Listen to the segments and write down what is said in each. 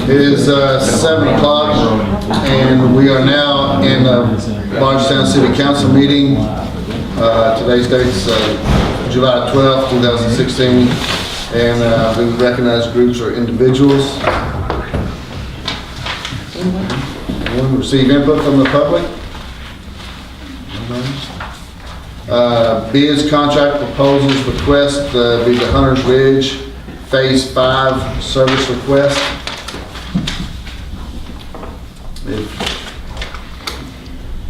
It is 7 o'clock, and we are now in Bardstown City Council meeting. Today's date's July 12th, 2016, and we recognize groups or individuals. Anyone receive input from the public? Bids, contract proposals, request be the Hunters Ridge Phase 5 service request. If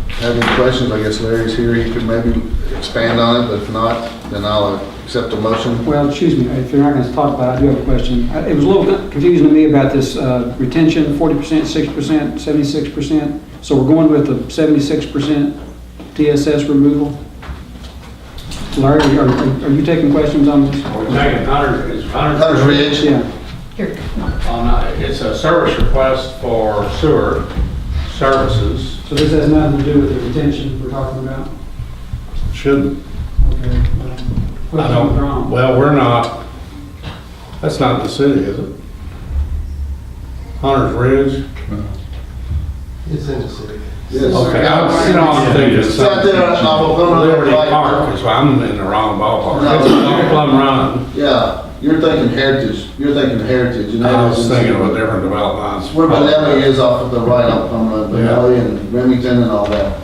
you have any questions, I guess Larry's here, he could maybe expand on it, but if not, then I'll accept the motion. Well, excuse me, if you're not going to talk about it, I do have a question. It was a little bit confusing to me about this retention, 40%, 6%, 76%. So we're going with the 76% TSS removal? Larry, are you taking questions on this? We're taking Hunters Ridge? Yeah. It's a service request for sewer services. So this has nothing to do with the retention we're talking about? Shouldn't. Okay. What's I don't, wrong? well, we're not, that's not the city, is it? Hunters Ridge? It's in the city. Yes. Okay, I'm thinking It's out there on Liberty Right. Park, so I'm in the wrong ballpark. No. It's on Plum Run. Yeah, you're thinking Heritage. You're thinking Heritage. And I that was is- thinking of a different development. Where Benelli is off of the right on Plum Run, Benelli and Remington and all that.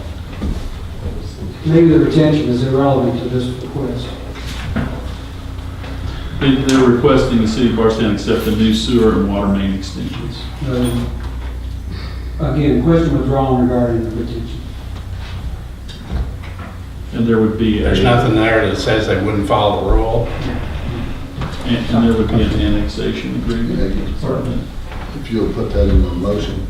Maybe the retention is irrelevant to this request. They're requesting the city of Bardstown accept the new sewer and water main extensions. Again, question withdrawn regarding the retention. And there would be There's nothing there that says they wouldn't follow the rule. and there would be an annexation agreement. If you'll put that in the motion.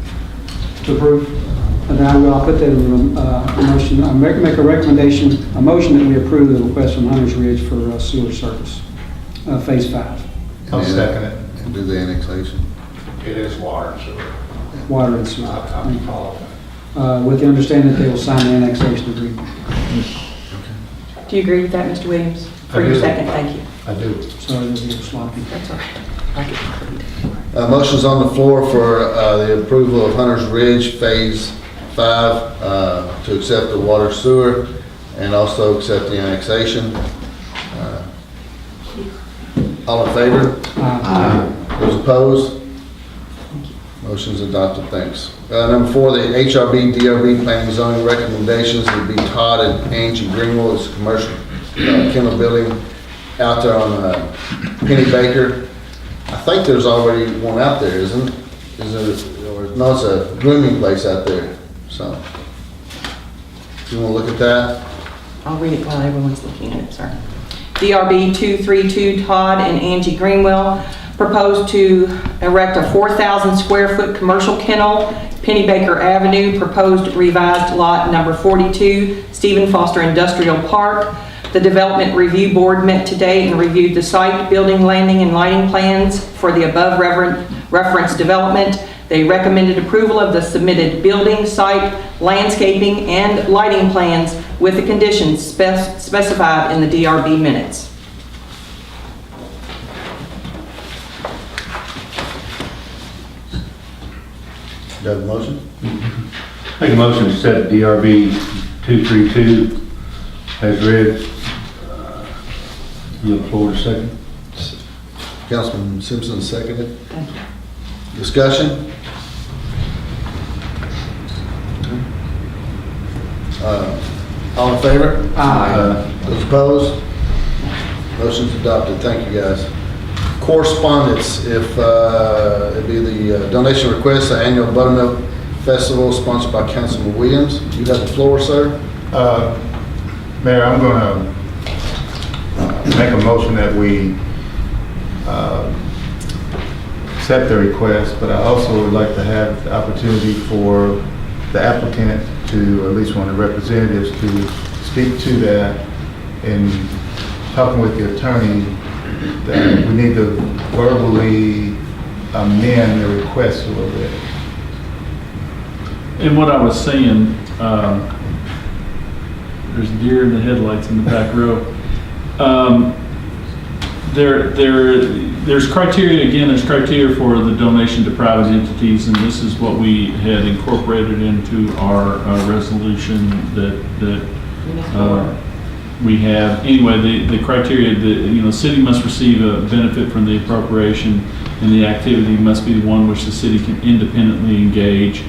To approve? And I'll put that in the motion. I'll make a recommendation, a motion that we approve the request from Hunters Ridge for sewer service, Phase 5, I'll second it. And do the annexation. It is water and sewer. water and sewer. I'm following. With the understanding that they will sign the annexation agreement. Do you agree with that, Mr. Williams? For I your do. second, thank you. I do. Sorry, it was a little sloppy. That's all right. I get included. Motion's on the floor for the approval of Hunters Ridge Phase 5 to accept the water sewer and also accept the annexation. All in favor? Those opposed? Motion's adopted, thanks. Number 4, the HRB, DRB planning and zoning recommendations would be Todd and Angie Greenwell. It's a commercial kennel building out there on Penny Baker. I think there's already one out there, isn't it? Is there, or, no, it's a grooming place out there, so. You wanna look at that? I'll read it while everyone's looking at it, sorry. DRB 232 Todd and Angie Greenwell proposed to erect a 4,000 square foot commercial kennel, Penny Baker Avenue, proposed revised lot number 42, Stephen Foster Industrial Park. The Development Review Board met today and reviewed the site, building, landing, and lighting plans for the above referenced development. They recommended approval of the submitted building, site, landscaping, and lighting plans with the conditions specified in the DRB minutes. You have a motion? Make a motion to set DRB 232 as read. Yield the floor to second. Councilman Simpson seconded. Thank you. Discussion? All in favor? Those opposed? Motion's adopted. Thank you, guys. Correspondence, if it'd be the donation request, the annual Buttermilk Festival sponsored by Councilman Williams. You have the floor, sir. Mayor, I'm going to make a motion that we accept the request, but I also would like to have the opportunity for the applicant to, at least one of the representatives, to speak to that and talking with the attorney that we need to verbally amend the request a little bit. And what I was saying, There's deer in the headlights in the back row. There's criteria, again, there's criteria for the donation to private entities, and this is what we had incorporated into our resolution that we have. Anyway, the criteria, the city must receive a benefit from the appropriation, and the activity must be one which the city can independently engage.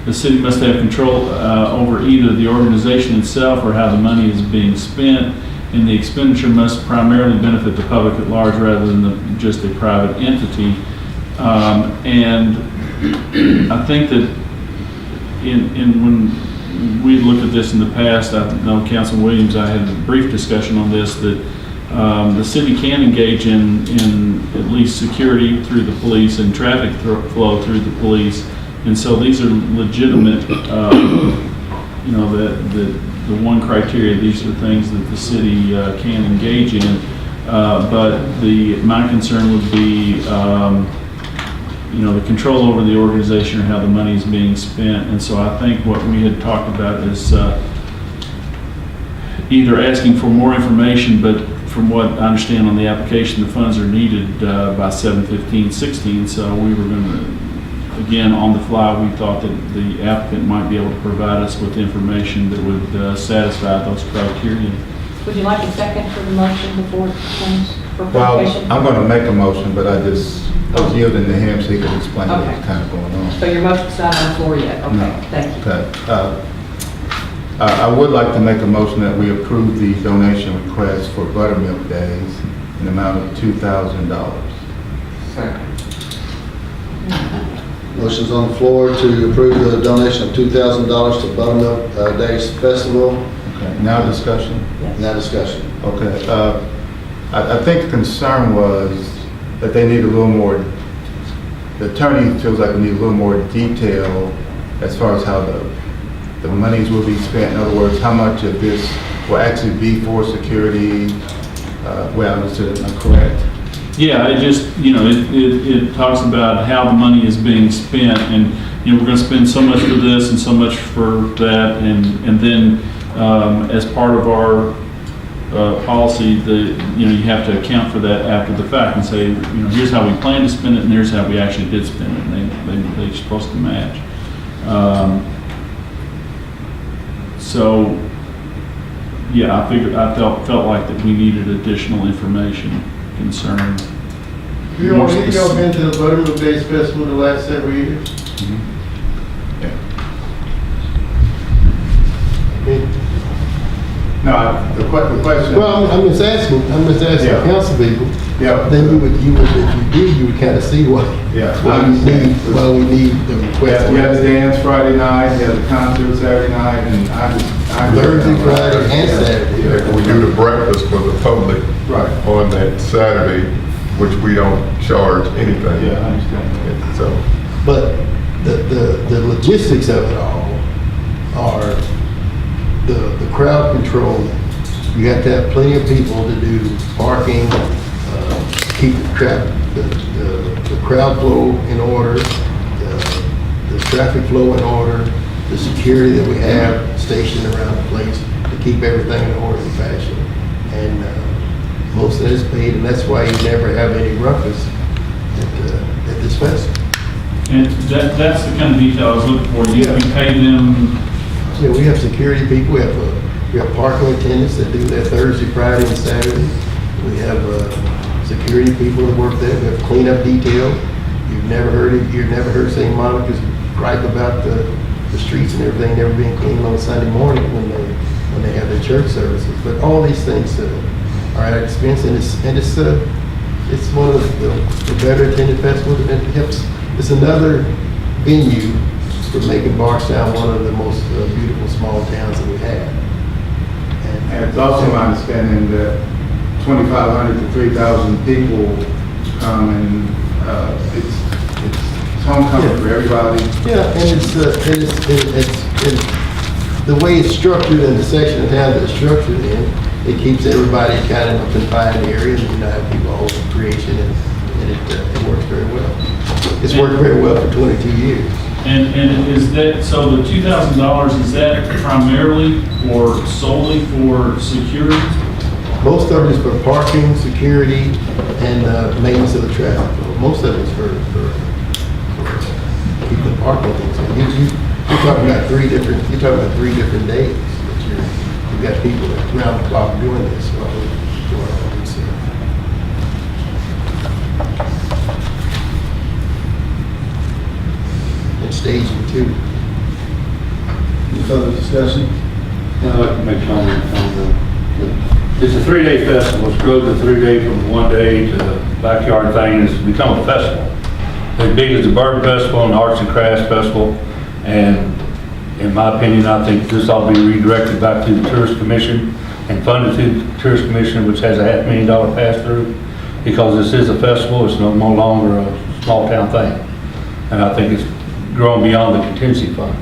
The city must have control over either the organization itself or how the money is being spent, and the expenditure must primarily benefit the public at large rather than just a private entity. And I think that when we looked at this in the past, I know Councilman Williams, I had a brief discussion on this, that the city can engage in at least security through the police and traffic flow through the police. And so these are legitimate, the one criteria, these are things that the city can engage in. But my concern would be, the control over the organization or how the money is being spent. And so I think what we had talked about is either asking for more information, but from what I understand on the application, the funds are needed by 7/15/16. So we were going to, again, on the fly, we thought that the applicant might be able to provide us with information that would satisfy those criteria. Would you like a second for the motion before it comes for Well, clarification? I'm going to make a motion, but I was yielding to him so he could explain Okay. what's kind of going on. So your motion's not on the floor yet? Okay, No. thank you. Okay. I would like to make a motion that we approve the donation request for Buttermilk Days in the amount of $2,000. Motion's on the floor to approve the donation of $2,000 to Buttermilk Days Festival. Okay, now discussion? Now discussion. Okay, I think the concern was that they need a little more, the attorney feels like we need a little more detail as far as how the monies will be spent. In other words, how much of this will actually be for security, well, understood, am I correct? Yeah, it just, it talks about how the money is being spent, and, we're going to spend so much for this and so much for that, and then as part of our policy, you have to account for that after the fact and say, here's how we plan to spend it, and here's how we actually did spend it, and they're supposed to match. So, yeah, I felt like that we needed additional information concerning. You all been to the Buttermilk Days Festival the last several years? Yeah. No, the question. Well, I'm just asking Yeah. council people. Yeah. Then if you would kind of see what Yeah. we need the request. We had the dance Friday night, we had the concert Saturday night, and I Thursday, Friday, and Saturday. Yeah, we do the breakfast for the public Right. on that Saturday, which we don't charge anything. Yeah, I understand. So, But the logistics of it all are the crowd control. You have to have plenty of people to do parking, keep the crowd flow in order, the traffic flow in order, the security that we have stationed around the place to keep everything in order and fashion. And most of it is paid, and that's why you never have any ruckus at this festival. And that's the kind of detail I was looking for. We pay them. Yeah, we have security people, we have parking attendants that do that Thursday, Friday, and Saturday. We have security people that work there, we have cleanup detail. You've never heard St. Monica's gripe about the streets and everything never being cleaned on Sunday morning when they have their church services. But all these things are at expense, and it's one of the better attended festivals, and it helps. It's another venue for making Bardstown one of the most beautiful small towns that we have. And it's also my understanding that 2,500 to 3,000 people come, and it's homecoming for everybody. Yeah, and it's the way it's structured in the section of town that it's structured in, it keeps everybody kind of in a confined area, and have people hold creation, and it works very well. It's worked very well for 22 years. And is that, so the $2,000, is that primarily or solely for security? Most of it is for parking, security, and maintenance of the traffic flow. Most of it is for keeping the parking things. You're talking about three different days that you've got people that round the clock doing this. And staging too. Any further discussion? I'd like to make a comment on it's a 3-day festival. It's grown to 3-day from one day to the backyard thing, and it's become a festival. As big as the Bird Festival and the Arts and Crafts Festival, and in my opinion, I think this ought to be redirected back to the Tourist Commission and funded to the Tourist Commission, which has a $500,000 pass-through, because this is a festival. It's no longer a small town thing, and I think it's grown beyond the contingency fund.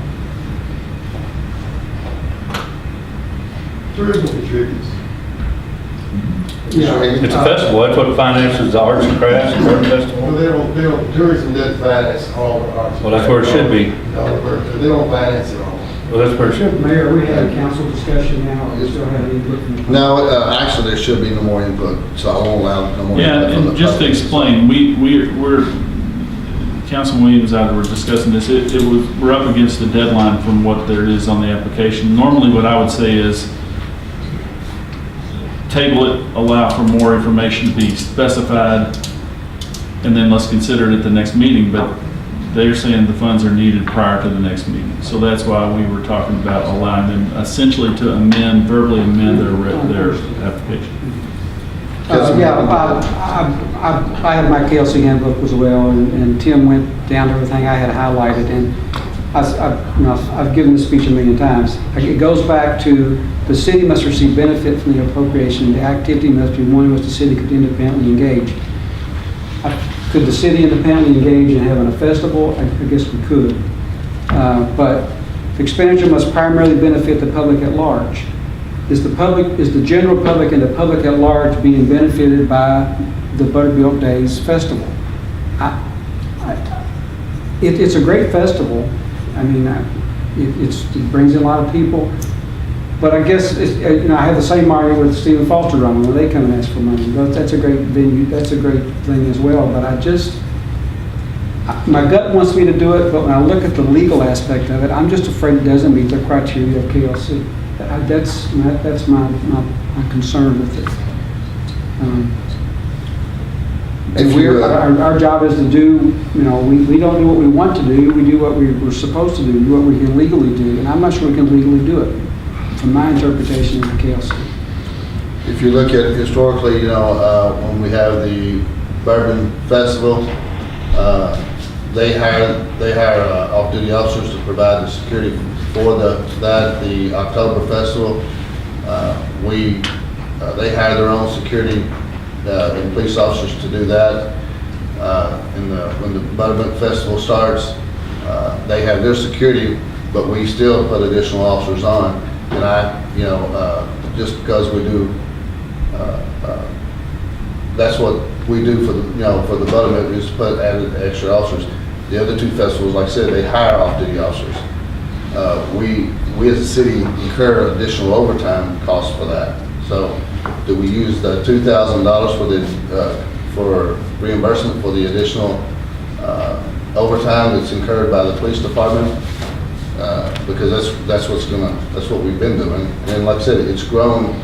Tourism contributes. Yeah. It's a festival. That's what finances the Arts and Crafts and Bird Festival. Well, tourism doesn't finance all the arts. Well, that's where it should be. They don't finance it all. Well, that's where it should be. Mayor, we had a council discussion now, or we still have input from the... No, actually, there should be no more input, so I won't allow no more Yeah, input from the and just to public. explain, we're Councilman Williams and I were discussing this. We're up against the deadline from what there is on the application. Normally, what I would say is table it, allow for more information to be specified, and then let's consider it at the next meeting. But they're saying the funds are needed prior to the next meeting. So that's why we were talking about allowing them essentially to verbally amend their application. I have my KLC handbook as well, and Tim went down to everything I had highlighted, and I've given this speech a million times. It goes back to the city must receive benefit from the appropriation. The activity must be one in which the city could independently engage. Could the city independently engage in having a festival? I guess we could. But the expenditure must primarily benefit the public at large. Is the general public and the public at large being benefited by the Buttermilk Days Festival? It's a great festival. I mean, it brings in a lot of people. But I guess, I have the same argument with Stephen Foster Run when they come and ask for money. That's a great venue, that's a great thing as well. But my gut wants me to do it, but when I look at the legal aspect of it, I'm just afraid it doesn't meet the criteria of KLC. That's my concern with it. Our job is to do, we don't do what we want to do, we do what we're supposed to do what we can legally do, and I'm not sure we can legally do it, from my interpretation of the KLC. If you look at historically, when we have the Bourbon Festival, they hire off-duty officers to provide the security for the October Festival. They hire their own security and police officers to do that. When the Buttermilk Festival starts, they have their security, but we still put additional officers on. And just because we do, that's what we do for the Buttermilk, is put added extra officers. The other two festivals, like I said, they hire off-duty officers. We as a city incur additional overtime costs for that. So, do we use the $2,000 for reimbursement for the additional overtime that's incurred by the police department? Because that's what we've been doing. And like I said, it's grown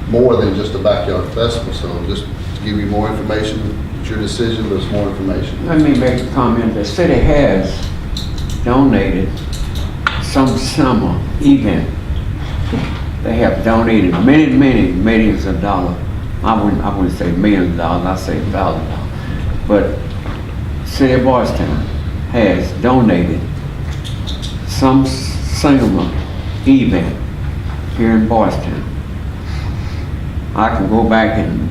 more than just a backyard festival. So just to give you more information, it's your decision, but it's more information. Let me make a comment. The city has donated some summer event. They have donated many millions of dollars. I wouldn't say millions of dollars, I'd say $1,000. But City of Bardstown has donated some summer event here in Bardstown. I can go back and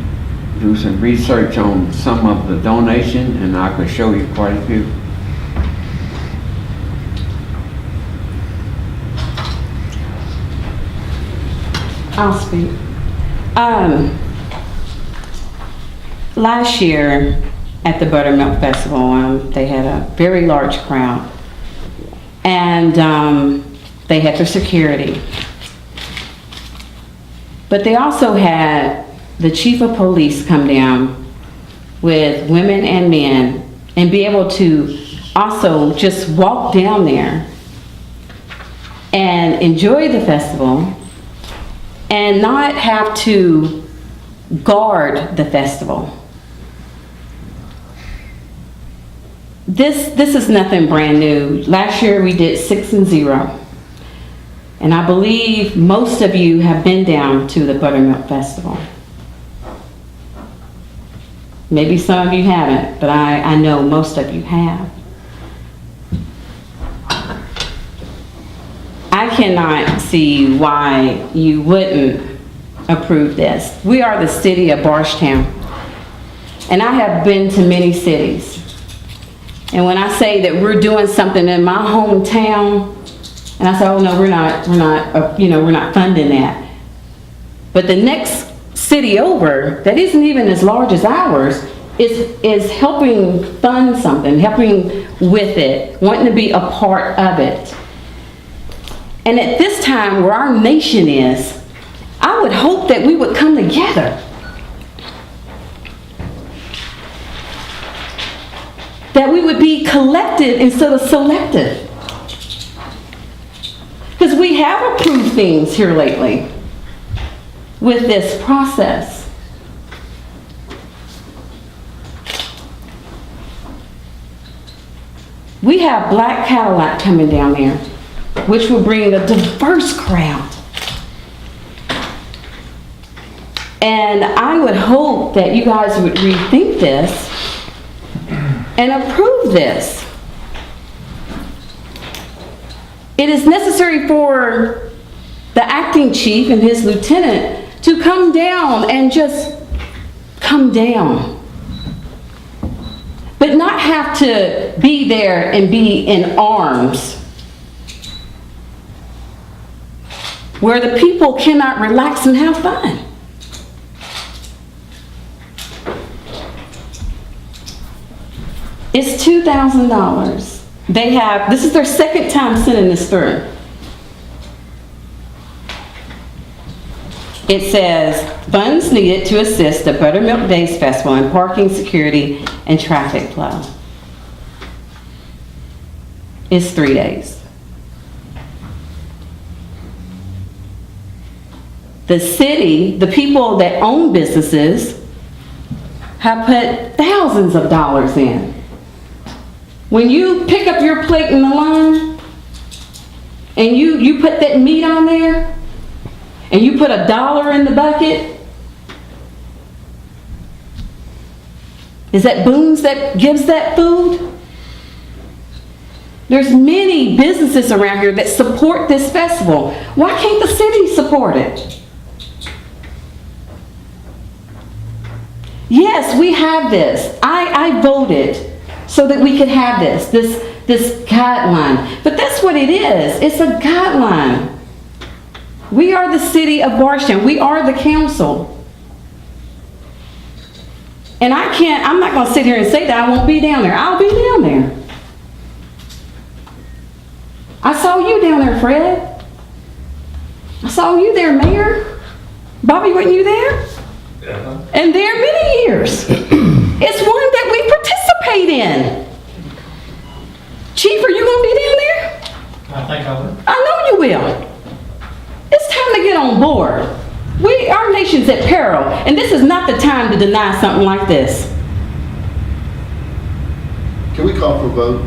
do some research on some of the donation, and I could show you quite a few. I'll speak. Last year at the Buttermilk Festival, they had a very large crowd. and they had their security. But they also had the chief of police come down with women and men and be able to also just walk down there and enjoy the festival and not have to guard the festival. This is nothing brand new. Last year we did 6 and 0. And I believe most of you have been down to the Buttermilk Festival. Maybe some of you haven't, but I know most of you have. I cannot see why you wouldn't approve this. We are the city of Bardstown, and I have been to many cities. And when I say that we're doing something in my hometown, and I say, oh no, we're not funding that. But the next city over, that isn't even as large as ours, is helping fund something, helping with it, wanting to be a part of it. And at this time where our nation is, I would hope that we would come together. That we would be collected instead of selective. Because we have approved things here lately with this process. We have Black Cadillac coming down there, which will bring a diverse crowd. And I would hope that you guys would rethink this and approve this. It is necessary for the acting chief and his lieutenant to come down and just come down. But not have to be there and be in arms where the people cannot relax and have fun. It's $2,000. This is their second time sending this through. It says, funds needed to assist the Buttermilk Days Festival in parking, security, and traffic flow. It's 3 days. The city, the people that own businesses, have put thousands of dollars in. When you pick up your plate in the line and you put that meat on there and you put $1 in the bucket, is that Boone's that gives that food? There's many businesses around here that support this festival. Why can't the city support it? Yes, we have this. I voted so that we could have this guideline. But that's what it is. It's a guideline. We are the city of Bardstown. We are the council. And I'm not going to sit here and say that I won't be down there. I'll be down there. I saw you down there, Fred. I saw you there, Mayor. Bobby, weren't you there? Yeah. And there many years. It's one that we participate in. Chief, are you going to be down there? I think I will. I know you will. It's time to get on board. Our nation's at peril, and this is not the time to deny something like this. Can we call for a vote?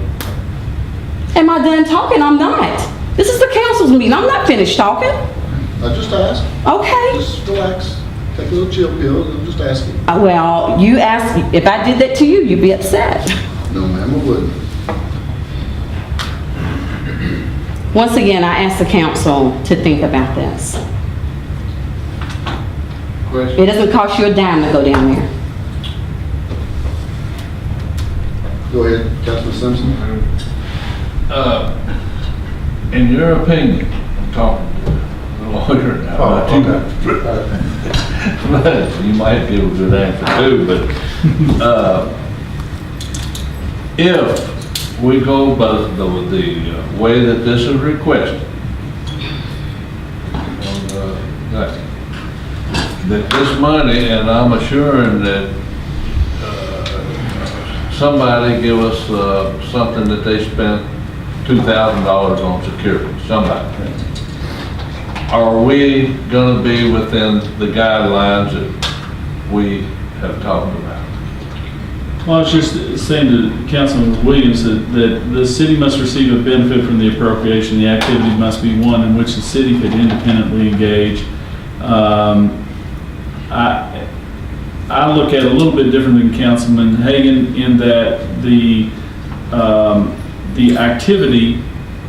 Am I done talking? I'm not. This is the council's meeting. I'm not finished talking. I just asked. Okay. Just relax. Take a little chill pill. I'm just asking. Well, you asked, if I did that to you, you'd be upset. No, ma'am, I wouldn't. Once again, I ask the council to think about this. Question? It doesn't cost you a dime to go down there. Go ahead, Councilman Simpson. In your opinion, I'm talking to a lawyer now, not you. But you might give a good answer too, but if if we go by the way that this is requested, that this money, and I'm assuring that somebody give us something that they spent $2,000 on security, somebody. Are we gonna be within the guidelines that we have talked about? Well, I was just saying to Councilman Williams that the city must receive a benefit from the appropriation. The activity must be one in which the city could independently engage. I look at it a little bit different than Councilman Hagan in that the activity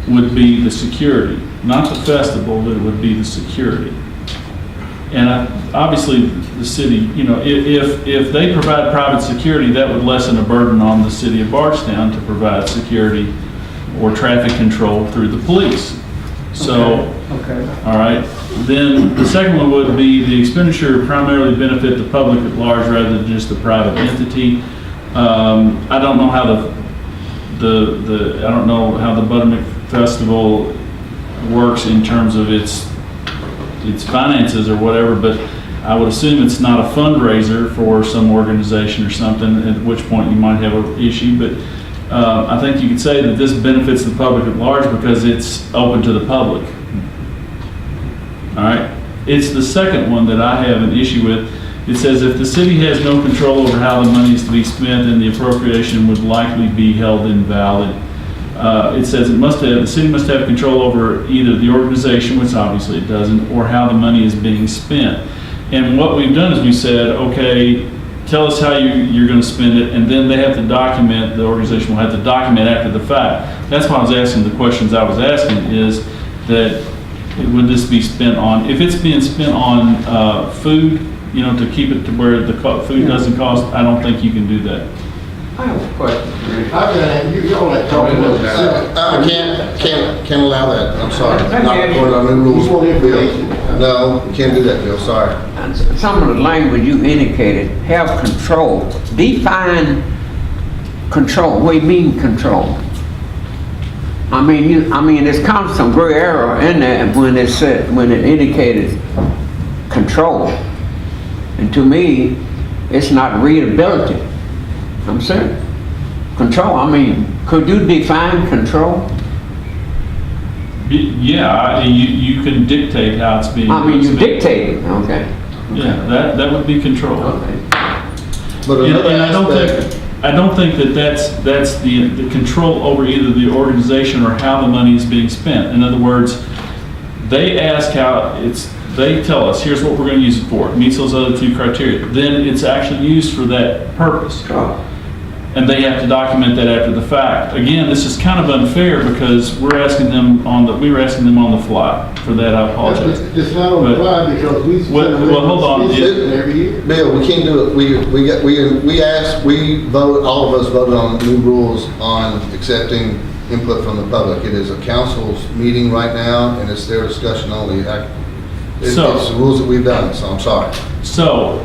would be the security, not the festival, but it would be the security. And obviously, the city, you know, if they provide private security, that would lessen a burden on the city of Bardstown to provide security or traffic control through the police. So, Okay. all right. Then the second one would be the expenditure primarily benefit the public at large rather than just the private entity. I don't know how I don't know how the Buttermilk Festival works in terms of its finances or whatever, but I would assume it's not a fundraiser for some organization or something, at which point you might have an issue. But I think you could say that this benefits the public at large because it's open to the public. All right. It's the second one that I have an issue with. It says if the city has no control over how the money is to be spent, then the appropriation would likely be held invalid. It says the city must have control over either the organization, which obviously it doesn't, or how the money is being spent. And what we've done is we said, okay, tell us how you're going to spend it, and then they have to document, the organization will have to document after the fact. That's why I was asking the questions I was asking, is that would this be spent on, if it's being spent on food, you know, to keep it to where the food doesn't cost, I don't think you can do that. I have a question. How can you all like talking about that? Can't allow that, I'm sorry. Not according to our new rules. You want information? No, we can't do that, Bill, sorry. And some of the language you indicated, have control. Define control. What do you mean control? I mean, there's kind of some gray area in there when it indicated control. And to me, it's not readability. I'm saying control. I mean, could you define control? Yeah, you can dictate how it's being. I mean, you dictate it. Okay. Yeah, that would be control. Okay. But And another and I don't think that that's the control over either the organization or how the money is being spent. In other words, they ask they tell us, here's what we're going to use it for. It meets those other two criteria. Then it's actually used for that purpose. And they have to document that after the fact. Again, this is kind of unfair because we were asking them on the fly. For that, I apologize. It's not on the fly because we. Well, hold on. Every year. Bill, we can't do it. We vote, all of us voted on new rules on accepting input from the public. It is a council's meeting right now and it's their discussion only. It's the rules that we've done, so I'm sorry. So,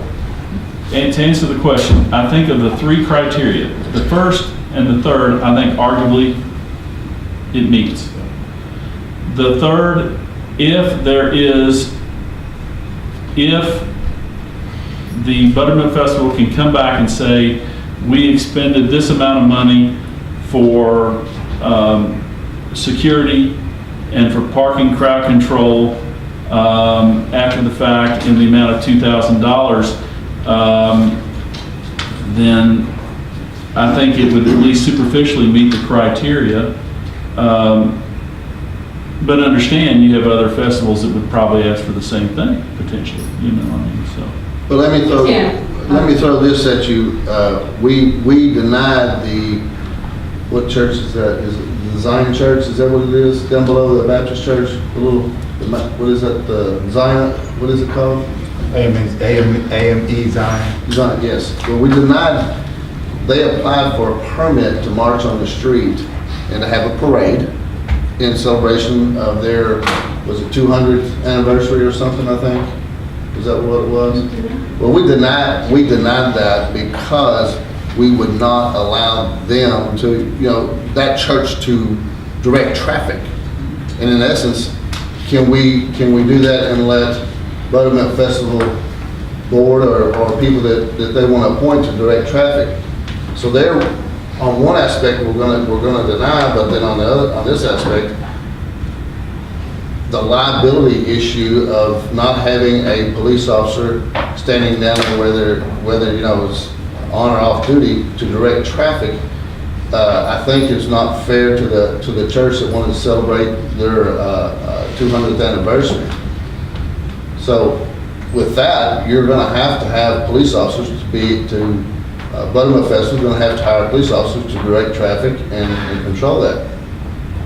and to answer the question, I think of the three criteria, the first and the third, I think arguably it meets. The third, if the Buttermilk Festival can come back and say, we expended this amount of money for security and for parking crowd control after the fact in the amount of $2,000, then I think it would at least superficially meet the criteria. But understand, you have other festivals that would probably ask for the same thing, potentially, you know, I mean, so. But let me throw this at you. We denied what church is that? Is it the Zion Church? Is that what it is? Down below the Baptist church? What is that? The Zion, what is it called? AME Zion. Zion, yes. Well, we denied, they applied for a permit to march on the street and to have a parade in celebration of their, was it 200th anniversary or something, I think? Is that what it was? Well, we denied that because we would not allow them to, that church to direct traffic. And in essence, can we do that and let Buttermilk Festival Board or people that they want to appoint to direct traffic? So there, on one aspect, we're gonna deny, but then on this aspect, the liability issue of not having a police officer standing down whether is on or off duty to direct traffic, I think is not fair to the church that wanted to celebrate their 200th anniversary. So with that, you're going to have police officers Buttermilk Festival is going to have to hire police officers to direct traffic and control that.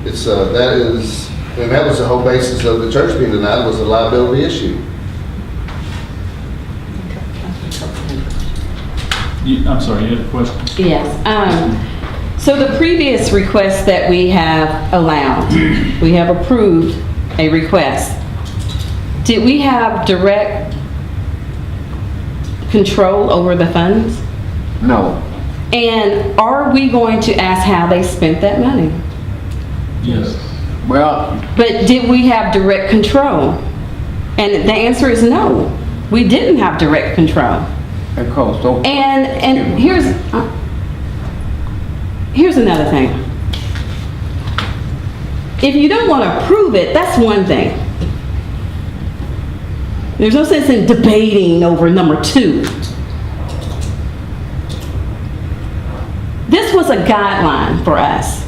That was the whole basis of the church being denied, was a liability issue. I'm sorry, you had a question? Yes. So the previous request that we have allowed, we have approved a request. Did we have direct control over the funds? No. And are we going to ask how they spent that money? Yes. Well, But did we have direct control? And the answer is no. We didn't have direct control. it costs over. And here's another thing. If you don't want to approve it, that's one thing. There's no sense in debating over number 2. This was a guideline for us.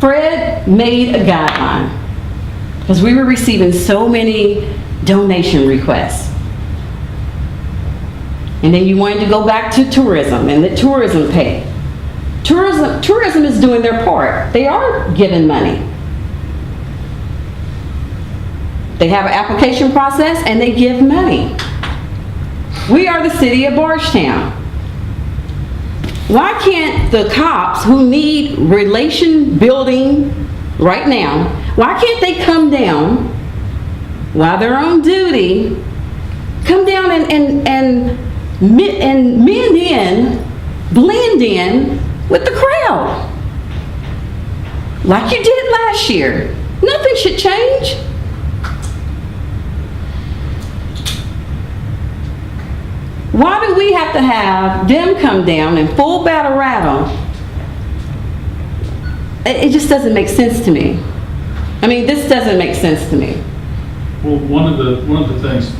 Fred made a guideline because we were receiving so many donation requests. And then you wanted to go back to tourism and the tourism pay. Tourism is doing their part. They are giving money. They have an application process and they give money. We are the city of Bardstown. Why can't the cops who need relation building right now, why can't they come down while they're on duty, come down and blend in with the crowd? Like you did last year. Nothing should change. Why do we have to have them come down in full battle rattle? It just doesn't make sense to me. I mean, this doesn't make sense to me. Well, one of the things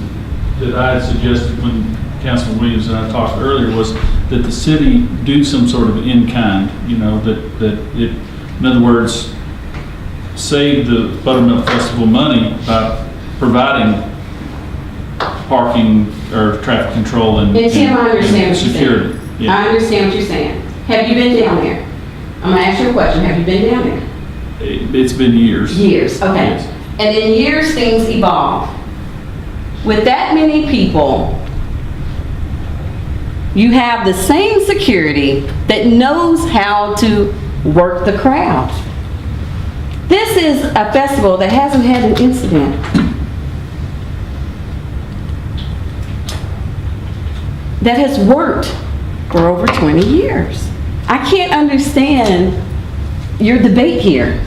that I had suggested when Councilman Williams and I talked earlier was that the city do some sort of in-kind, in other words, save the Buttermilk Festival money by providing parking or traffic control and Tim, I understand what you're security. saying. Yeah. I understand what you're saying. Have you been down there? I'm gonna ask you a question. Have you been down there? It's been years. Years, okay. Yes. And in years, things evolve. With that many people, you have the same security that knows how to work the crowd. This is a festival that hasn't had an incident. That has worked for over 20 years. I can't understand your debate here.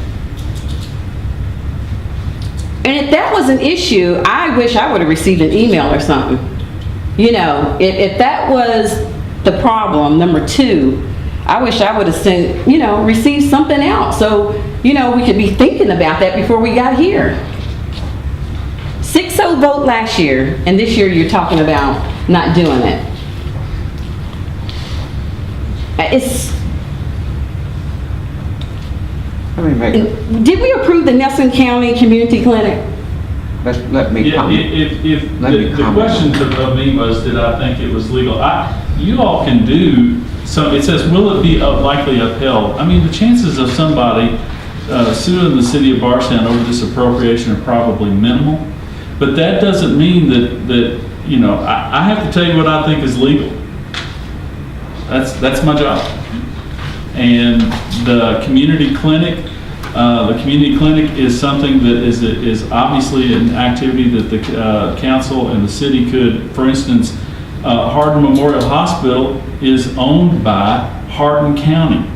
And if that was an issue, I wish I would have received an email or something. If that was the problem, number 2, I wish I would have received something else. So, we could be thinking about that before we got here. 6-0 vote last year, and this year you're talking about not doing it. Did we approve the Nelson County Community Clinic? Let me Yeah, comment. if Let me the comment. question of me was, did I think it was legal? You all can do, so it says, will it be likely upheld? I mean, the chances of somebody suing the city of Bardstown over this appropriation are probably minimal, but that doesn't mean that I have to tell you what I think is legal. That's my job. And the community clinic is something that is obviously an activity that the council and the city could, for instance, Hardin Memorial Hospital is owned by Hardin County.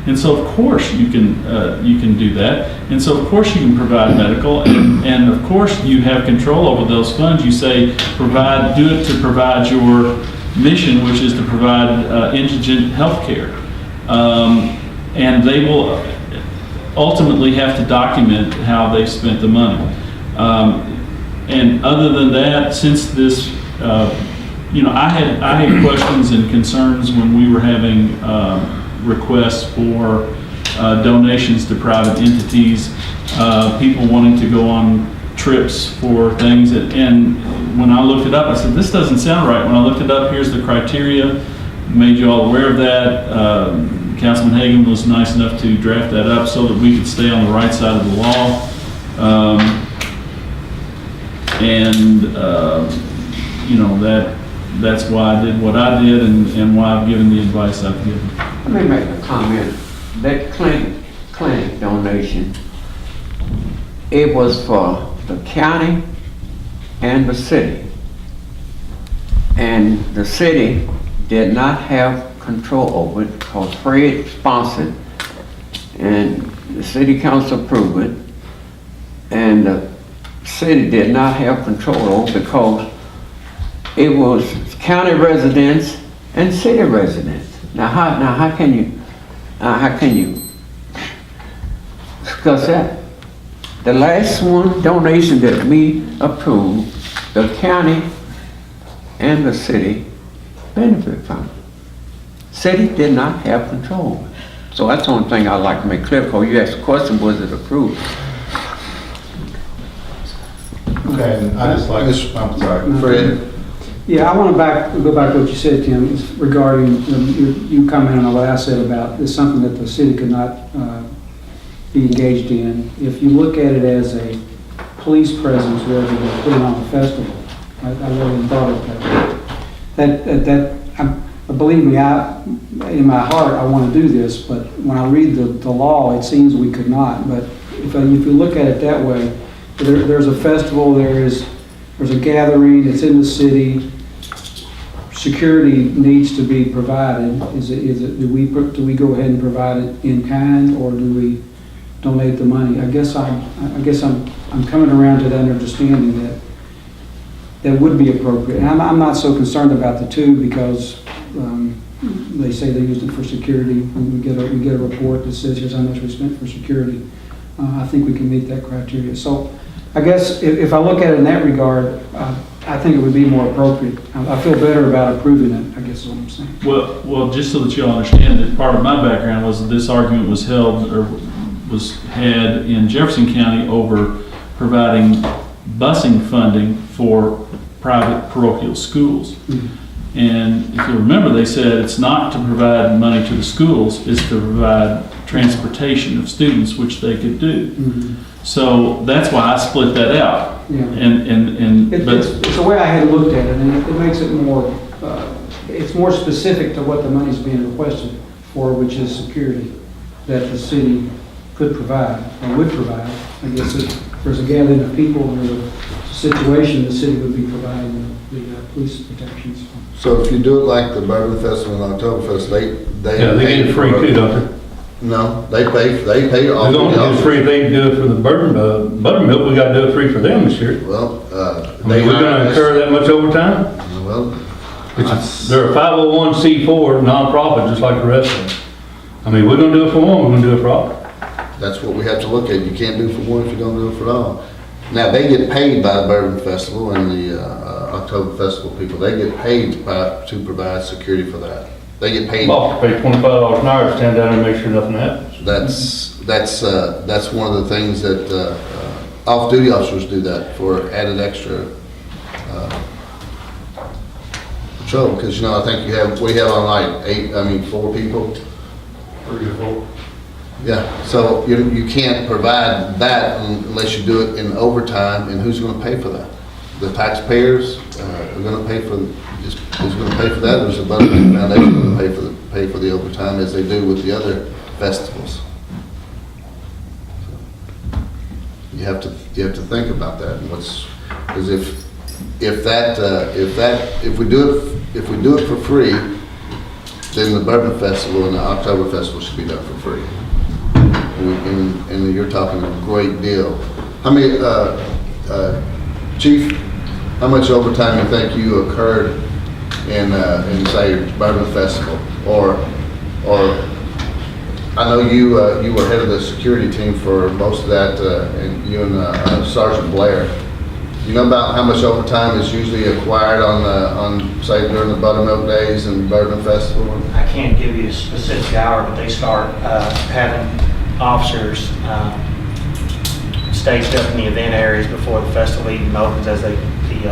And so of course you can do that. And so of course you can provide medical, and of course you have control over those funds. You say do it to provide your mission, which is to provide indigent health care. And they will ultimately have to document how they spent the money. And other than that, since this, I had questions and concerns when we were having requests for donations to private entities, people wanting to go on trips for things. And when I looked it up, I said, this doesn't sound right. When I looked it up, here's the criteria, made you all aware of that. Councilman Hagan was nice enough to draft that up so that we could stay on the right side of the law. That's why I did what I did and why I've given the advice I've given. Let me make a comment. That clinic donation, it was for the county and the city. And the city did not have control over it because Fred sponsored and the city council approved it. And the city did not have control over it because it was county residents and city residents. Now how can you discuss that? The last one donation that we approved, the county and the city benefit from. City did not have control. So that's the only thing I'd like to make clear, because you asked the question, was it approved? Okay, and I just like, I'm sorry, Fred? Yeah, I want to go back to what you said, Tim, regarding, you commented on what I said about it's something that the city could not be engaged in. If you look at it as a police presence rather than putting on a festival, I really thought of that. Believe me, in my heart, I want to do this, but when I read the law, it seems we could not. But if you look at it that way, there's a festival, there's a gathering, it's in the city, security needs to be provided. Do we go ahead and provide it in kind, or do we donate the money? I guess I'm coming around to that understanding that would be appropriate. And I'm not so concerned about the two, because they say they used it for security. When we get a report that says here's how much we spent for security. I think we can meet that criteria. So I guess if I look at it in that regard, I think it would be more appropriate. I feel better about approving it, I guess is what I'm saying. Well, just so that you all understand that part of my background was that this argument was had in Jefferson County over providing busing funding for private parochial schools. Mm-hmm. And if you remember, they said it's not to provide money to the schools, it's to provide transportation of students, which they could do. Mm-hmm. So that's why I split that out. Yeah. It's the way I had looked at it, and it makes it more, it's more specific to what the money's being requested for, which is security that the city could provide, or would provide. I guess if there's a gathering of people, there's a situation, the city would be providing the police protections. So if you do it like the Bourbon Festival and Oktoberfest, they get it free too, don't they? No, they pay all. They're going to do it free if they do it for the buttermilk. We got to do it free for them this year. Well, We're going to incur that much overtime? Well, They're a 501c4 nonprofit, just like the rest of them. I mean, we're going to do it for one, we're going to do it for all. that's what we have to look at. You can't do it for one if you don't do it for all. Now, they get paid by the Bourbon Festival and the October Festival people. They get paid to provide security for that. They get paid. Well, pay $25 an hour to stand down there and make sure nothing happens. That's one of the things that off-duty officers do that for added extra patrol. Because I think we have on like 4 people. 3 or 4. Yeah, so you can't provide that unless you do it in overtime, and who's going to pay for that? The taxpayers are going to pay for. Who's going to pay for that? There's a Budget Foundation going to pay for the overtime as they do with the other festivals. So you have to think about that. Because if we do it for free, then the Bourbon Festival and the October Festival should be done for free. And you're talking a great deal. How many, Chief, how much overtime you think you occurred in say, Bourbon Festival? Or I know you were head of the security team for most of that, and you and Sergeant Blair. You know about how much overtime is usually acquired on say, during the Buttermilk Days and Bourbon Festival? I can't give you a specific hour, but they start having officers staged up in the event areas before the festival even opens, as the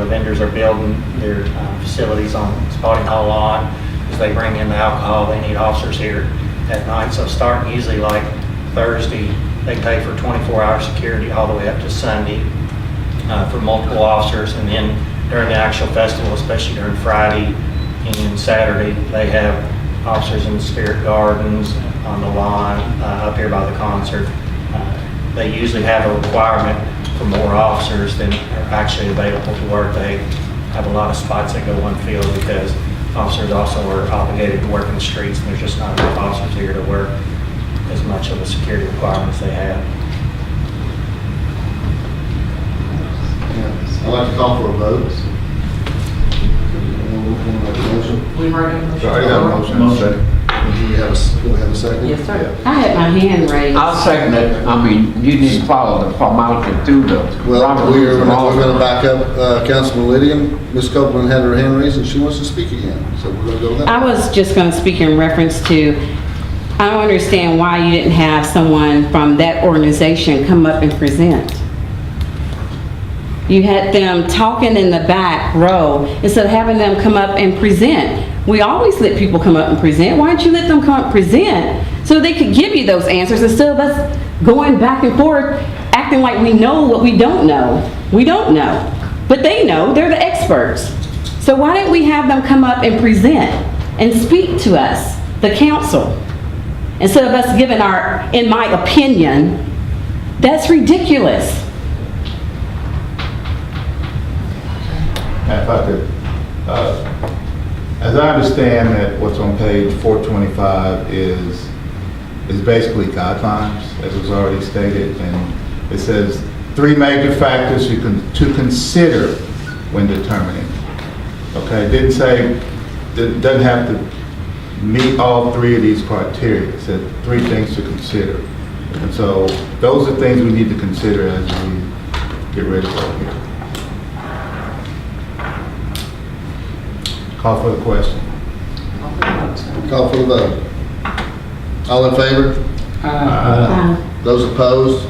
vendors are building their facilities on Spalding Hall lawn. As they bring in the alcohol, they need officers here at night. So starting usually like Thursday, they pay for 24-hour security all the way up to Sunday for multiple officers. And then during the actual festival, especially during Friday and Saturday, they have officers in the spirit gardens, on the lawn, up here by the concert. They usually have a requirement for more officers than are actually available to work. They have a lot of spots that go unfilled because officers also are obligated to work in the streets, and there's just not enough officers here to work as much of the security requirements they have. I'd like to call for a vote. We've already got a motion. Sorry, I got a motion and a second. Do we have a second? Yes, sir. I had my hand raised. I'll second it. I mean, you need to follow the formality through the. Well, we're going to back up Councilman Lydian. Ms. Copeland had her hand raised and she wants to speak again, so we're going to go there. I was just going to speak in reference to, I don't understand why you didn't have someone from that organization come up and present. You had them talking in the back row instead of having them come up and present. We always let people come up and present. Why don't you let them come up and present so they could give you those answers instead of us going back and forth acting like we know what we don't know. We don't know, but they know. They're the experts. So why didn't we have them come up and present and speak to us, the council, instead of us giving our, in my opinion, that's ridiculous. If I could, as I understand that what's on page 425 is basically guidelines, as was already stated, and it says 3 major factors to consider when determining. Okay, it didn't say, it doesn't have to meet all 3 of these criteria. It said 3 things to consider. And so those are things we need to consider as we get ready to go here. Call for the question. Call for the vote. All in favor? Those opposed?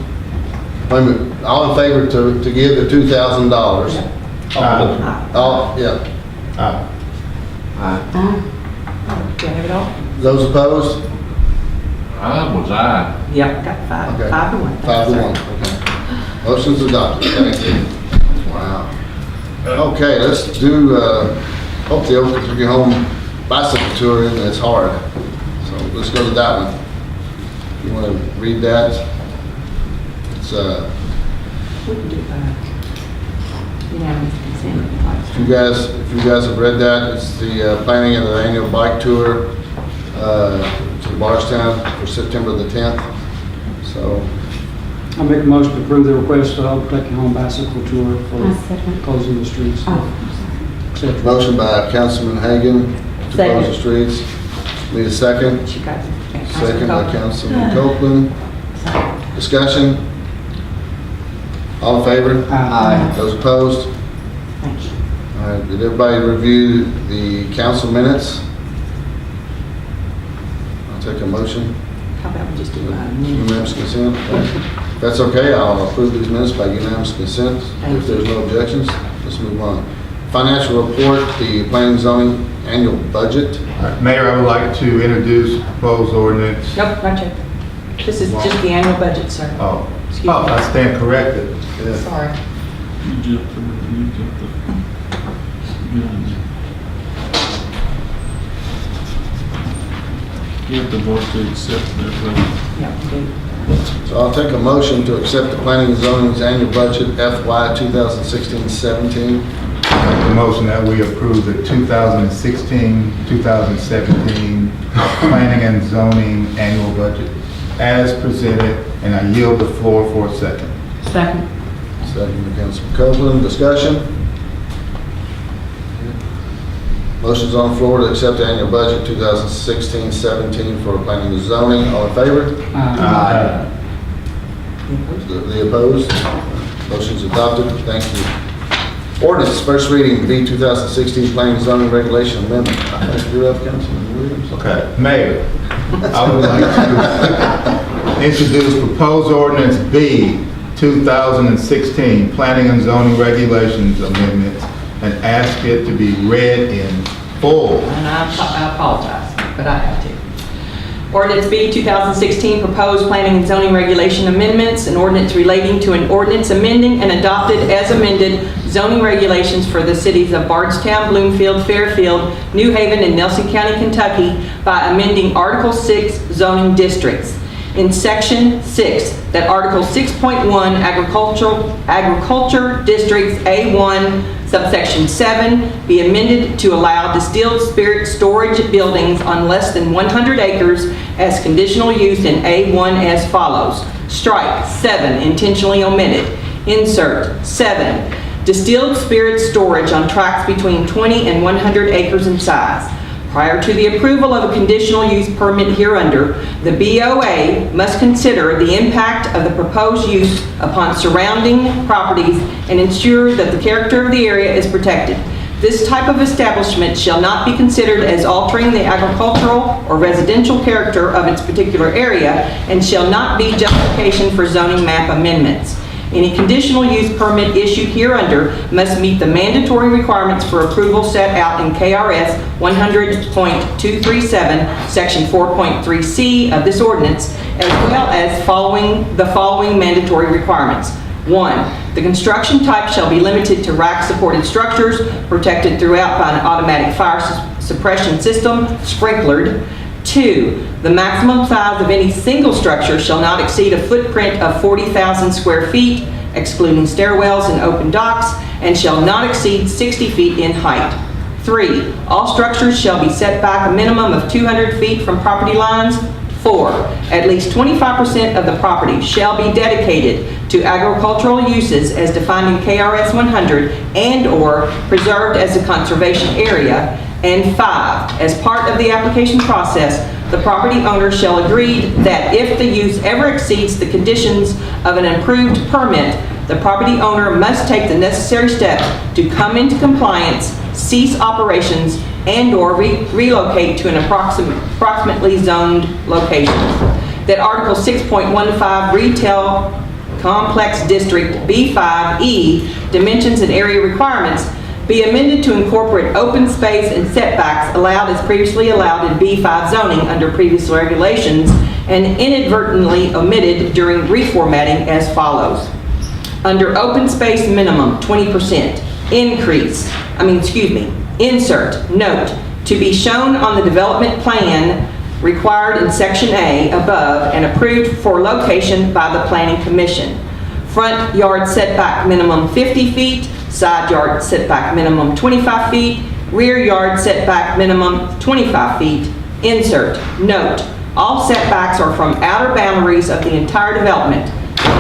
Wait a minute, all in favor to give the $2,000? All, yeah. Do I have it all? Those opposed? Aye. Yep, got 5. Okay. 5 to 1. 5 to 1, okay. Motion's adopted, thank you. Wow. Okay, let's do, hope the Oklahoma home bicycle tour isn't as hard. So let's go to that one. You want to read that? It's, We can do that. Unanimous consent. if you guys have read that, it's the planning of the annual bike tour to Bardstown for September the 10th. So, I make a motion to approve the request for the Oklahoma Home Bicycle Tour I second. for closing the streets. etc. motion by Councilman Hagan to close the streets. Need a second? She got it. Second by Councilman Copeland. Discussion? All in favor? Aye. Those opposed? Thank you. All right, did everybody review the council minutes? I'll take a motion. How about we just do Unanimous consent? If that's okay, I'll approve these minutes by unanimous consent. If there's no objections, let's move on. Financial report, the planning and zoning annual budget. All right, Mayor, I would like to introduce proposed ordinance. Nope, not yet. This is just the annual budget, sir. Oh, Excuse me. I stand corrected. Sorry. You jumped the. You have to vote to accept that, right? Yeah, we do. So I'll take a motion to accept the planning and zoning's annual budget FY 2016-17. the motion that we approve the 2016, 2017 planning and zoning annual budget as presented, and I yield the floor for a second. Second. Second by Councilman Copeland, discussion? Motion's on the floor to accept the annual budget 2016-17 for planning and zoning. All in favor? Aye. The opposed? Motion's adopted. Thank you. Ordinance, first reading, B 2016 Planning and Zoning Regulation Amendment. I think you're up, Councilman Williams. Okay, Mayor, I would like to introduce proposed ordinance B 2016 Planning and Zoning Regulations Amendments and ask it to be read in full. And I apologize, but I have to. Ordinance B 2016 proposed planning and zoning regulation amendments, an ordinance relating to an ordinance amending and adopted as amended zoning regulations for the cities of Bardstown, Bloomfield, Fairfield, New Haven, and Nelson County, Kentucky by amending Article 6 zoning districts. In Section 6, that Article 6.1 Agriculture Districts A1 subsection 7 be amended to allow distilled spirit storage buildings on less than 100 acres as conditional use in A1 as follows. Strike 7, intentionally omitted. Insert 7, distilled spirit storage on tracts between 20 and 100 acres in size. Prior to the approval of a conditional use permit hereunder, the BOA must consider the impact of the proposed use upon surrounding properties and ensure that the character of the area is protected. This type of establishment shall not be considered as altering the agricultural or residential character of its particular area and shall not be justification for zoning map amendments. Any conditional use permit issued hereunder must meet the mandatory requirements for approval set out in KRS 100.237, Section 4.3C of this ordinance, as well as the following mandatory requirements. 1, the construction type shall be limited to rack-supported structures protected throughout by an automatic fire suppression system, sprinklered. 2, the maximum size of any single structure shall not exceed a footprint of 40,000 square feet, excluding stairwells and open docks, and shall not exceed 60 feet in height. 3, all structures shall be set back a minimum of 200 feet from property lines. 4, at least 25% of the property shall be dedicated to agricultural uses as defined in KRS 100 and/or preserved as a conservation area. And 5, as part of the application process, the property owner shall agree that if the use ever exceeds the conditions of an approved permit, the property owner must take the necessary steps to come into compliance, cease operations, and/or relocate to an approximately zoned location. That Article 6.15 Retail Complex District B5E Dimensions and Area Requirements be amended to incorporate open space and setbacks allowed as previously allowed in B5 zoning under previous regulations and inadvertently omitted during reformatting as follows. Under open space minimum 20%, insert, note, to be shown on the development plan required in Section A above and approved for location by the Planning Commission. Front yard setback minimum 50 feet, side yard setback minimum 25 feet, rear yard setback minimum 25 feet. Insert, note, all setbacks are from outer boundaries of the entire development.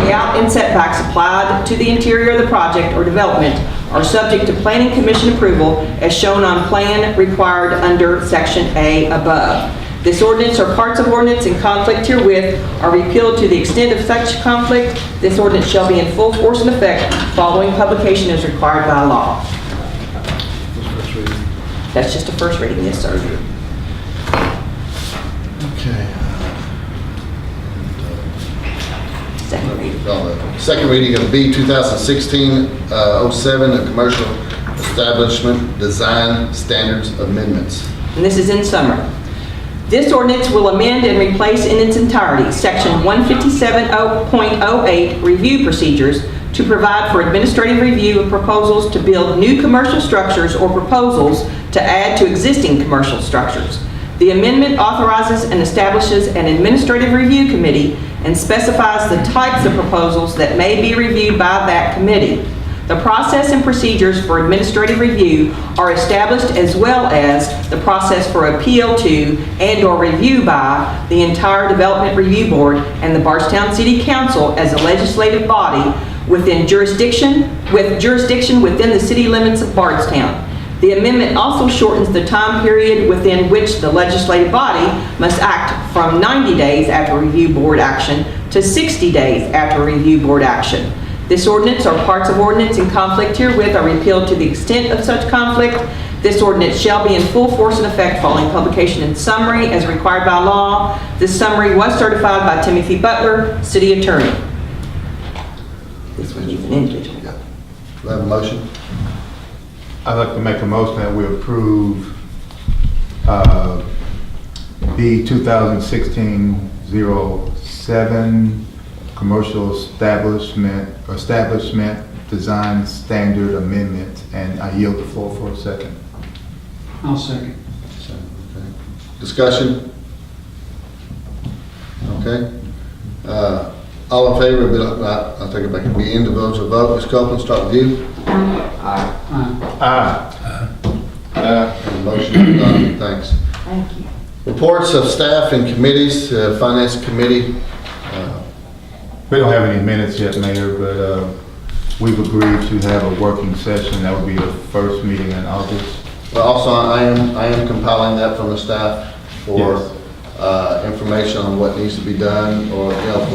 Layout and setbacks applied to the interior of the project or development are subject to Planning Commission approval as shown on plan required under Section A above. This ordinance or parts of ordinance in conflict herewith are repealed to the extent of such conflict. This ordinance shall be in full force and effect following publication as required by law. That's just a first reading, yes, sir. Okay. Second reading. Second reading of B 2016-07, a commercial establishment design standards amendments. And this is in summary. This ordinance will amend and replace in its entirety Section 157.08 review procedures to provide for administrative review of proposals to build new commercial structures or proposals to add to existing commercial structures. The amendment authorizes and establishes an administrative review committee and specifies the types of proposals that may be reviewed by that committee. The process and procedures for administrative review are established, as well as the process for appeal to and/or review by the entire Development Review Board and the Bardstown City Council as a legislative body with jurisdiction within the city limits of Bardstown. The amendment also shortens the time period within which the legislative body must act from 90 days after review board action to 60 days after review board action. This ordinance or parts of ordinance in conflict herewith are repealed to the extent of such conflict. This ordinance shall be in full force and effect following publication in summary as required by law. This summary was certified by Timothy Butler, City Attorney. This one is an individual. Do I have a motion? I'd like to make a motion that we approve the 2016-07 Commercial Establishment Design Standard Amendment, and I yield the floor for a second. I'll second. Okay. Discussion? Okay. All in favor, I'll take it back, it'll be individual vote. Ms. Copeland, start with you. Aye. Aye. And motion adopted, thanks. Thank you. Reports of staff and committees, Finance Committee. We don't have any minutes yet, Mayor, but we've agreed to have a working session. That would be the first meeting in August. Well, also, I am compiling that from the staff for information on what needs to be done, or, you know,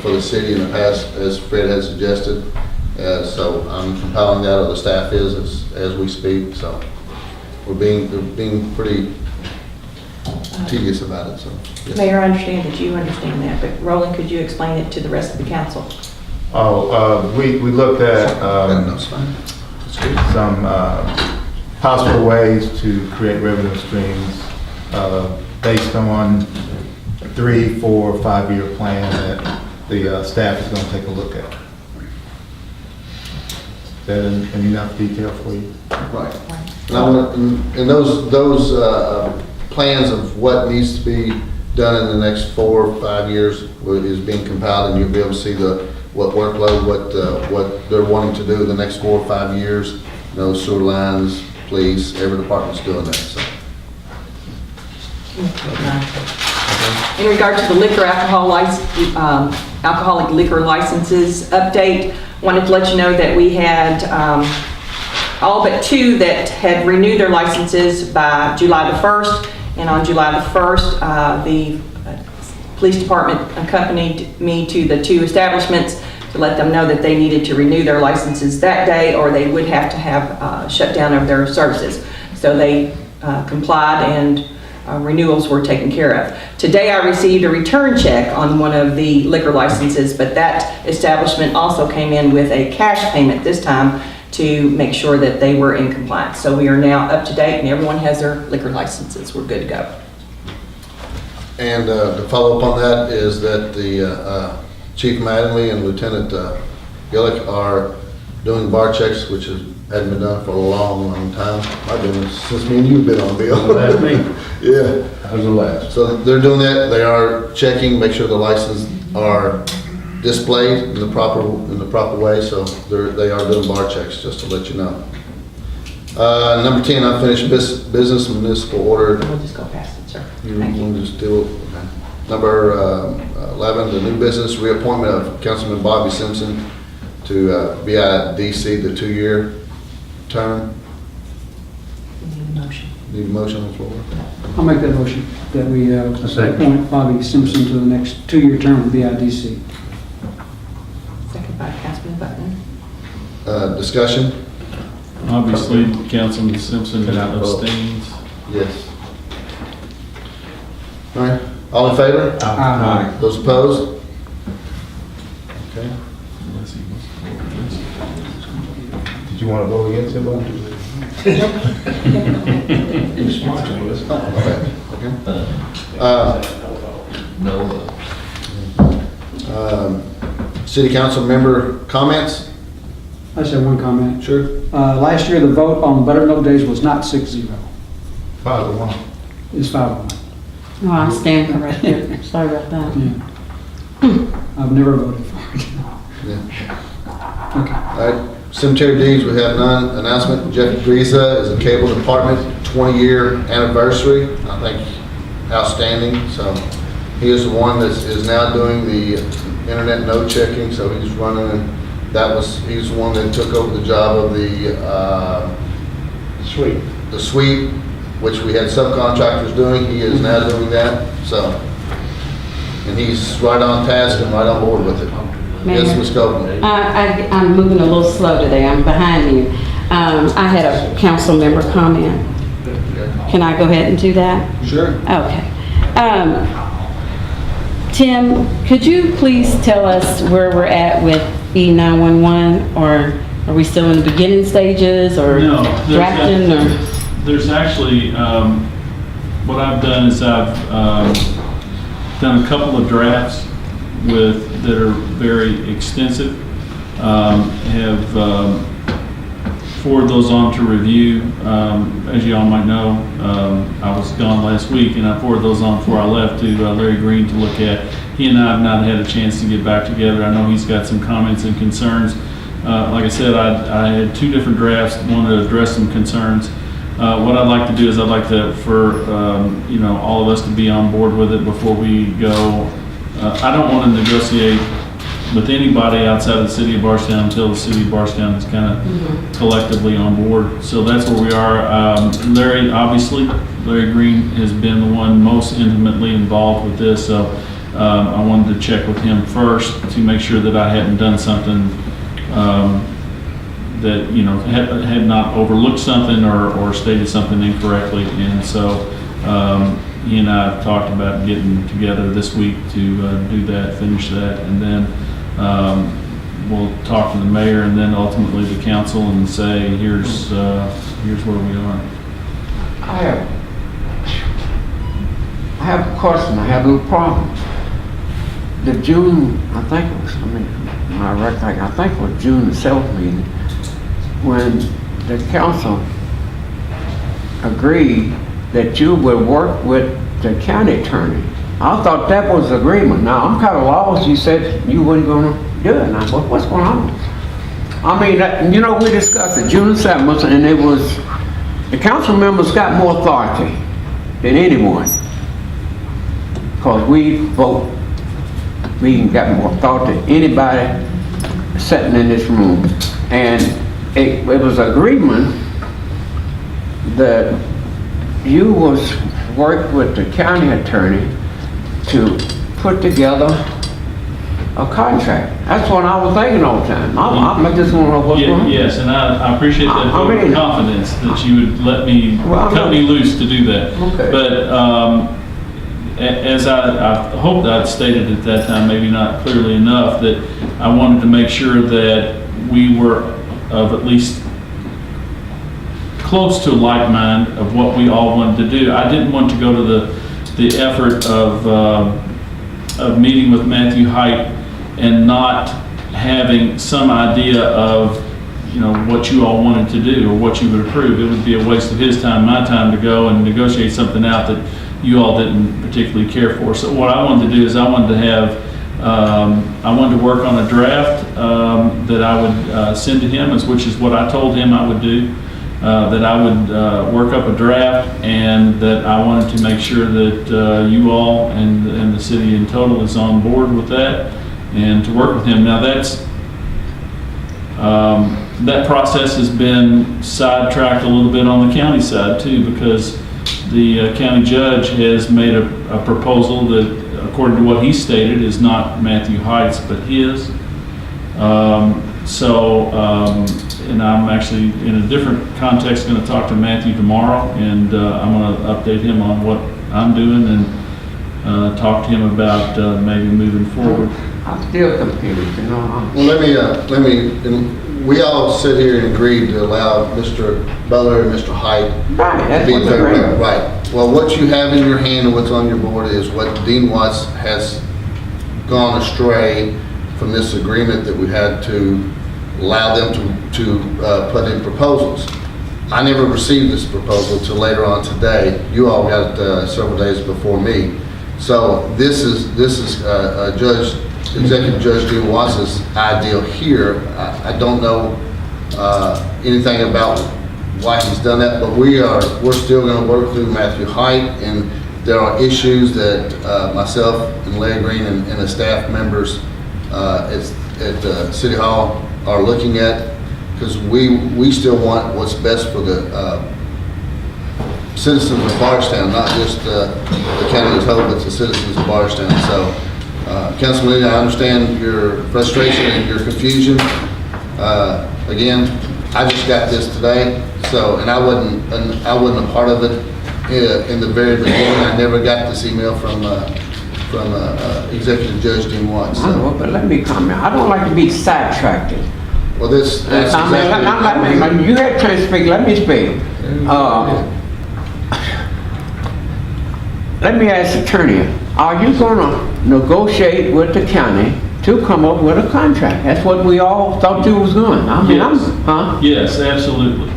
for the city in the past, as Fred had suggested. So I'm compiling that, or the staff is as we speak. So we're being pretty tedious about it. So yes. Mayor, I understand that you understand that, but Roland, could you explain it to the rest of the council? We looked at That's fine. That's good. some possible ways to create revenue streams based on a 3, 4, 5-year plan that the staff is going to take a look at. Is that in enough detail for you? Right. And those plans of what needs to be done in the next 4 or 5 years is being compiled, and you'll be able to see what workload, what they're wanting to do in the next 4 or 5 years. You know, sewer lines, police, every department's doing that. So. In regard to the alcoholic liquor licenses update, wanted to let you know that we had all but 2 that had renewed their licenses by July the 1st. And on July the 1st, the police department accompanied me to the 2 establishments to let them know that they needed to renew their licenses that day, or they would have to have shut down of their services. So they complied, and renewals were taken care of. Today I received a return check on one of the liquor licenses, but that establishment also came in with a cash payment this time to make sure that they were in compliance. So we are now up to date, and everyone has their liquor licenses. We're good to go. And to follow up on that is that the Chief Mattingly and Lieutenant Gillick are doing bar checks, which hadn't been done for a long, long time. I've been since me and you've been on, Bill. Last meeting. Yeah. That was the last. So they're doing that. They are checking, make sure the licenses are displayed in the proper way. So they are doing bar checks, just to let you know. Number 10, unfinished business municipal order. We'll just go past it, sir. You Thank you. want to just do it? Okay. Number 11, the new business, reappointment of Councilman Bobby Simpson to be at DC, the 2-year term. Need a motion. Need a motion on the floor? I'll make that motion that we second. appoint Bobby Simpson to the next 2-year term with BIDC. Second by Councilman Button. Discussion? Obviously, Councilman Simpson abstains. Yes. All right, all in favor? Aye. Those opposed? Okay. Did you want to vote against him? No. City council member comments? I just have one comment. Sure. Last year, the vote on buttermilk days was not 6-0. 5-1. It's 5-1. Oh, I stand corrected. Sorry about that. Yeah. I've never voted for it. Yeah. Okay. All right, Cemetery deeds, we have none. Announcement, Jeff Griza is a cable department, 20-year anniversary. I think outstanding. So he is the one that is now doing the internet node checking. So he's running, he's the one that took over the job of the suite, which we had subcontractors doing. He is now doing that. So, and he's right on task and right on board with it. Yes, Ms. Copeland. I'm moving a little slow today. I'm behind you. I had a council member comment. Can I go ahead and do that? Sure. Okay. Tim, could you please tell us where we're at with E911, or are we still in the beginning stages, or No, drafting, or? There's actually, what I've done is I've done a couple of drafts that are very extensive. Have forwarded those on to review. As you all might know, I was gone last week, and I forwarded those on before I left to Larry Green to look at. He and I have not had a chance to get back together. I know he's got some comments and concerns. Like I said, I had two different drafts, one to address some concerns. What I'd like to do is I'd like to, for all of us to be on board with it before we go. I don't want to negotiate with anybody outside of the city of Bardstown until the city of Bardstown is kind of collectively on board. So that's where we are. Larry Green has been the one most intimately involved with this. So I wanted to check with him first to make sure that I hadn't done something that, had not overlooked something or stated something incorrectly. And so he and I have talked about getting together this week to do that, finish that, and then we'll talk to the mayor and then ultimately the council and say, here's where we are. I have a question, I have a little problem. The June, I think it was June the 7th meeting, when the council agreed that you would work with the county attorney. I thought that was the agreement. Now, I'm kind of lost. You said you weren't going to do it. Now, what's going on? I mean, we discussed it June 7th, and it was, the council members got more authority than anyone. Because we vote, we got more authority than anybody sitting in this room. And it was agreement that you was work with the county attorney to put together a contract. That's what I was thinking all the time. I just want to know what's going on. Yes, and I appreciate that confidence that you would let me cut me loose to do that. Okay. But as I hoped I'd stated at that time, maybe not clearly enough, that I wanted to make sure that we were of at least close to like mind of what we all wanted to do. I didn't want to go to the effort of meeting with Matthew Height and not having some idea of what you all wanted to do or what you would approve. It would be a waste of his time, my time, to go and negotiate something out that you all didn't particularly care for. So what I wanted to do is I wanted to work on a draft that I would send to him, which is what I told him I would do. That I would work up a draft, and that I wanted to make sure that you all and the city in total is on board with that, and to work with him. Now that process has been sidetracked a little bit on the county side too, because the county judge has made a proposal that, according to what he stated, is not Matthew Height's but his. And I'm actually in a different context going to talk to Matthew tomorrow, and I'm going to update him on what I'm doing and talk to him about maybe moving forward. I'm still confused, Well, we all sit here and agreed to allow Mr. Butler and Mr. Height to be there. Right. Well, what you have in your hand and what's on your board is what Dean Watts has gone astray from this agreement that we had to allow them to put in proposals. I never received this proposal till later on today. You all got it several days before me. So this is Executive Judge Dean Watts' ideal here. I don't know anything about why he's done that, but we're still gonna work through Matthew Height, and there are issues that myself and Larry Green and the staff members at City Hall are looking at, because we still want what's best for the citizens of Bardstown, not just the county as a whole, but the citizens of Bardstown. So, Councilman, I understand your frustration and your confusion. Again, I just got this today, so, and I wasn't a part of it in the very beginning. I never got this email from Executive Judge Dean Watts. I know, but let me comment. I don't like to be sidetracked. Well, that's You had to speak, let me speak. Let me ask the attorney, are you gonna negotiate with the county to come up with a contract? That's what we all thought you was doing. I mean, Yes. Yes, absolutely.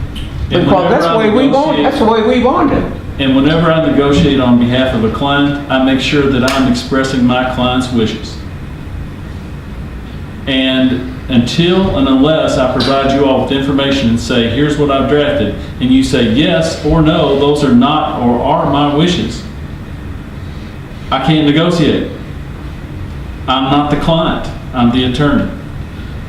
And Because that's the way we want, that's the way we want it. And whenever I negotiate on behalf of a client, I make sure that I'm expressing my client's wishes. And until and unless I provide you all with information and say, here's what I've drafted, and you say yes or no, those are not or are my wishes, I can't negotiate. I'm not the client, I'm the attorney.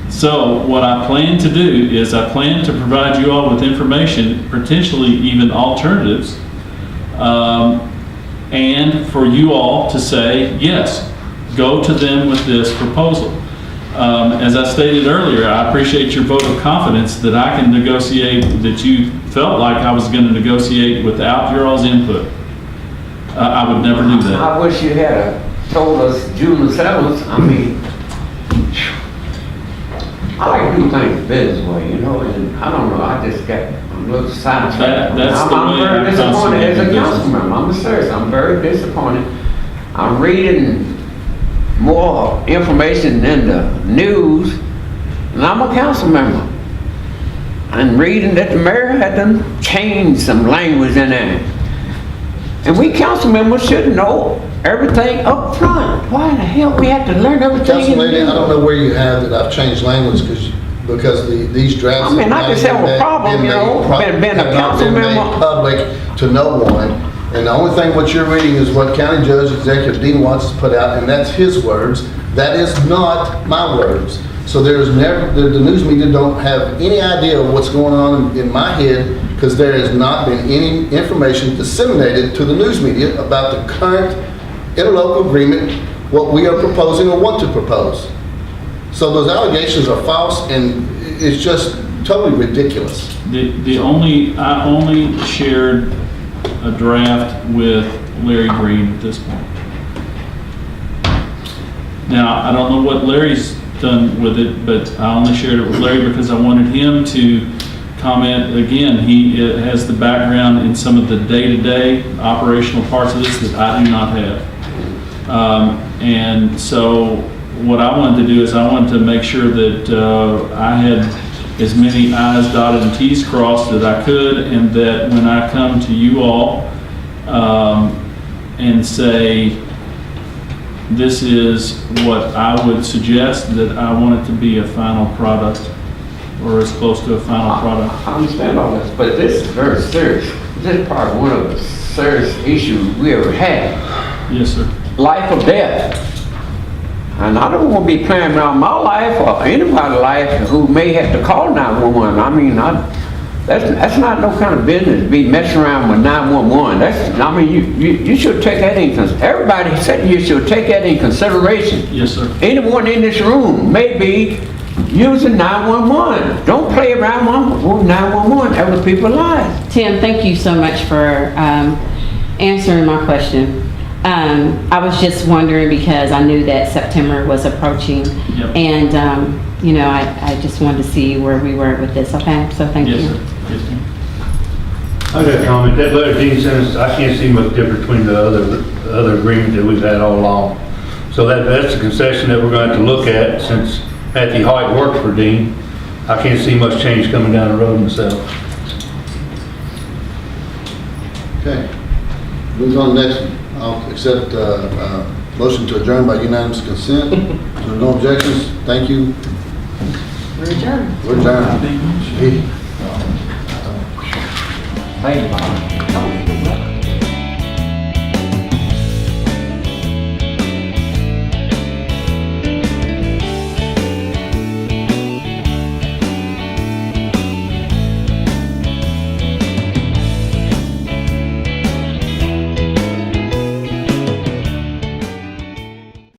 So what I plan to do is I plan to provide you all with information, potentially even alternatives, and for you all to say, yes, go to them with this proposal. As I stated earlier, I appreciate your vote of confidence that I can negotiate, that you felt like I was going to negotiate without your all's input. I would never do that. I wish you had told us June the 7th. I mean, I like to do things the business way, you know, and I don't know, I just got a little sidetracked. That's the way I'm very I disappointed as a constantly council member. I'm serious, I'm very disappointed. I'm reading more information in the news, and I'm a council member. I'm reading that the mayor had to change some language in there. And we council members should know everything up front. Why the hell we have to learn everything? Councilman, I don't know where you have that I've changed language, because these drafts. I mean, I just have a problem, you know, being a council member. Public to no one, and the only thing what you're reading is what County Judge Executive Dean Watts put out, and that's his words. That is not my words. So there's never, the news media don't have any idea of what's going on in my head, because there has not been any information disseminated to the news media about the current interlocal agreement, what we are proposing or want to propose. So those allegations are false, and it's just totally ridiculous. I only shared a draft with Larry Green at this point. Now, I don't know what Larry's done with it, but I only shared it with Larry because I wanted him to comment. Again, he has the background in some of the day-to-day operational parts of this that I do not have. And so what I wanted to do is I wanted to make sure that I had as many I's dotted and T's crossed that I could, and that when I come to you all and say, this is what I would suggest, that I want it to be a final product, or as close to a final product. I understand all this, but this is very serious. This is probably one of the serious issues we ever had. Yes, sir. Life or death. And I don't want to be playing around my life or anybody's life who may have to call 911. I mean, that's not no kind of business to be messing around with 911. I mean, you should take that in consideration. Everybody said you should take that in consideration. Yes, sir. Anyone in this room may be using 911. Don't play around with 911. Other people's lives. Tim, thank you so much for answering my question. I was just wondering because I knew that September was approaching. Yep. And, you know, I just wanted to see where we were with this. Okay, so thank you. Yes, sir. Yes, ma'am. I got a comment. That letter Dean sent us, I can't see much difference between the other agreement that we've had all along. So that's a concession that we're going to have to look at, since Matthew Height works for Dean. I can't see much change coming down the road myself. Okay. Move on to the next one. I'll accept motion to adjourn by unanimous consent. If there are no objections, thank you. We're adjourned. We're done. Hey. Hey, Bob.